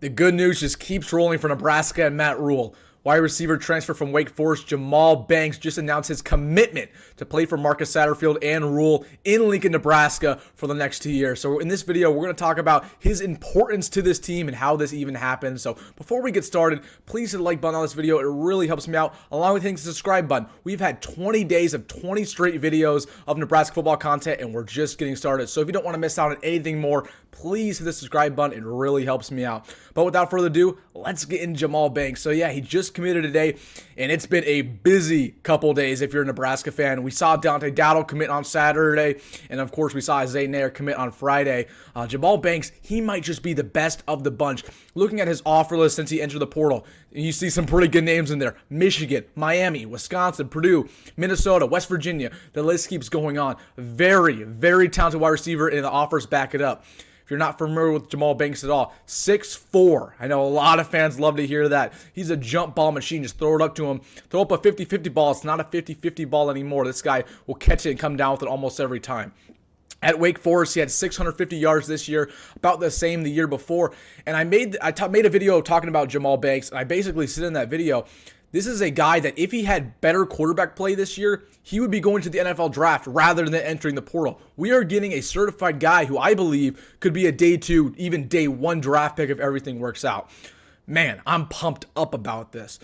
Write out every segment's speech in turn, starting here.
The good news just keeps rolling for Nebraska and Matt Rule. Wide receiver transfer from Wake Forest, Jahmal Banks, just announced his commitment to play for Marcus Satterfield and Rule in Lincoln, Nebraska for the next 2 years. So in this video, we're going to talk about his importance to this team and how this even happened. So before we get started, please hit the like button on this video. It really helps me out, along with hitting the subscribe button. We've had 20 days of 20 straight videos of Nebraska football content, and we're just getting started. So if you don't want to miss out on anything more, please hit the subscribe button. It really helps me out. But without further ado, let's get into Jahmal Banks. So yeah, he just committed today, and it's been a busy couple days if you're a Nebraska fan. We saw Dante Dowdle commit on Saturday, and of course we saw Isaiah Nair commit on Friday. Jahmal Banks, he might just be the best of the bunch. Looking at his offer list since he entered the portal, you see some pretty good names in there. Michigan, Miami, Wisconsin, Purdue, Minnesota, West Virginia. The list keeps going on. Very, very talented wide receiver, and the offers back it up. If you're not familiar with Jahmal Banks at all, 6'4". I know a lot of fans love to hear that. He's a jump ball machine. Just throw it up to him. Throw up a 50-50 ball. It's not a 50-50 ball anymore. This guy will catch it and come down with it almost every time. At Wake Forest, he had 650 yards this year, about the same the year before. And I made a video talking about Jahmal Banks, and I basically said in that video, this is a guy that if he had better quarterback play this year, he would be going to the NFL draft rather than entering the portal. We are getting a certified guy who I believe could be a day 2, even day 1 draft pick if everything works out. Man, I'm pumped up about this.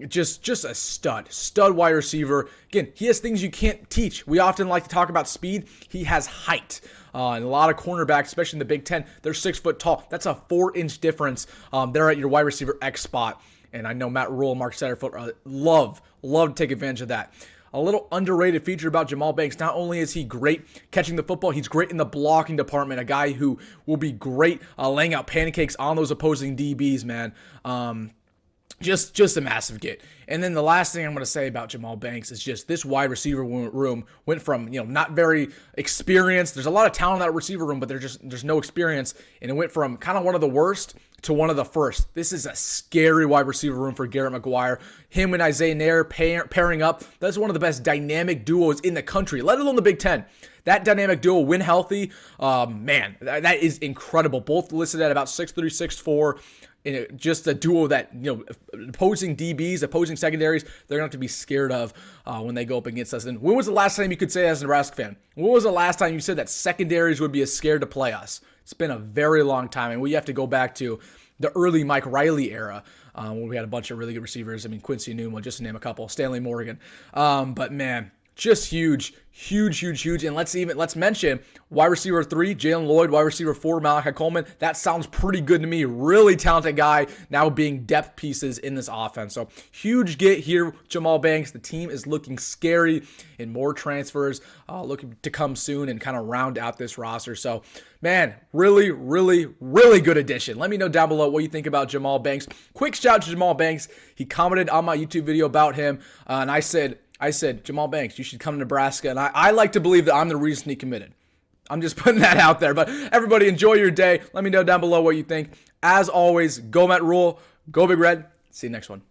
Just a stud wide receiver. Again, he has things you can't teach. We often like to talk about speed. He has height. And a lot of cornerbacks, especially in the Big Ten, they're 6 foot tall. That's a 4-inch difference. They're at your wide receiver X spot. And I know Matt Rule and Mark Satterfield love to take advantage of that. A little underrated feature about Jahmal Banks, not only is he great catching the football, he's great in the blocking department. A guy who will be great laying out pancakes on those opposing DBs, man. Just a massive get. And then the last thing I'm going to say about Jahmal Banks is just this wide receiver room went from, not very experienced. There's a lot of talent in that receiver room, but there's no experience. And it went from kind of one of the worst to one of the first. This is a scary wide receiver room for Garrett McGuire. Him and Isaiah Nair pairing up. That's one of the best dynamic duos in the country, let alone the Big Ten. That dynamic duo, when healthy, man, that is incredible. Both listed at about 6'3", 6'4". Just a duo that, opposing DBs, opposing secondaries, they're going to have to be scared of when they go up against us. And when was the last time you could say that as a Nebraska fan? When was the last time you said that secondaries would be as scared to play us? It's been a very long time, and we have to go back to the early Mike Riley era when we had a bunch of really good receivers. I mean, Quincy Newman, just to name a couple, Stanley Morgan. But man, just huge. And let's mention wide receiver 3, Jalen Lloyd, wide receiver 4, Malachi Coleman. That sounds pretty good to me. Really talented guy now being depth pieces in this offense. So huge get here, Jahmal Banks. The team is looking scary, and more transfers looking to come soon and kind of round out this roster. So man, really good addition. Let me know down below what you think about Jahmal Banks. Quick shout out to Jahmal Banks. He commented on my YouTube video about him, and I said, Jahmal Banks, you should come to Nebraska. And I like to believe that I'm the reason he committed. I'm just putting that out there. But everybody, enjoy your day. Let me know down below what you think. As always, go Matt Rule, go Big Red. See you next one.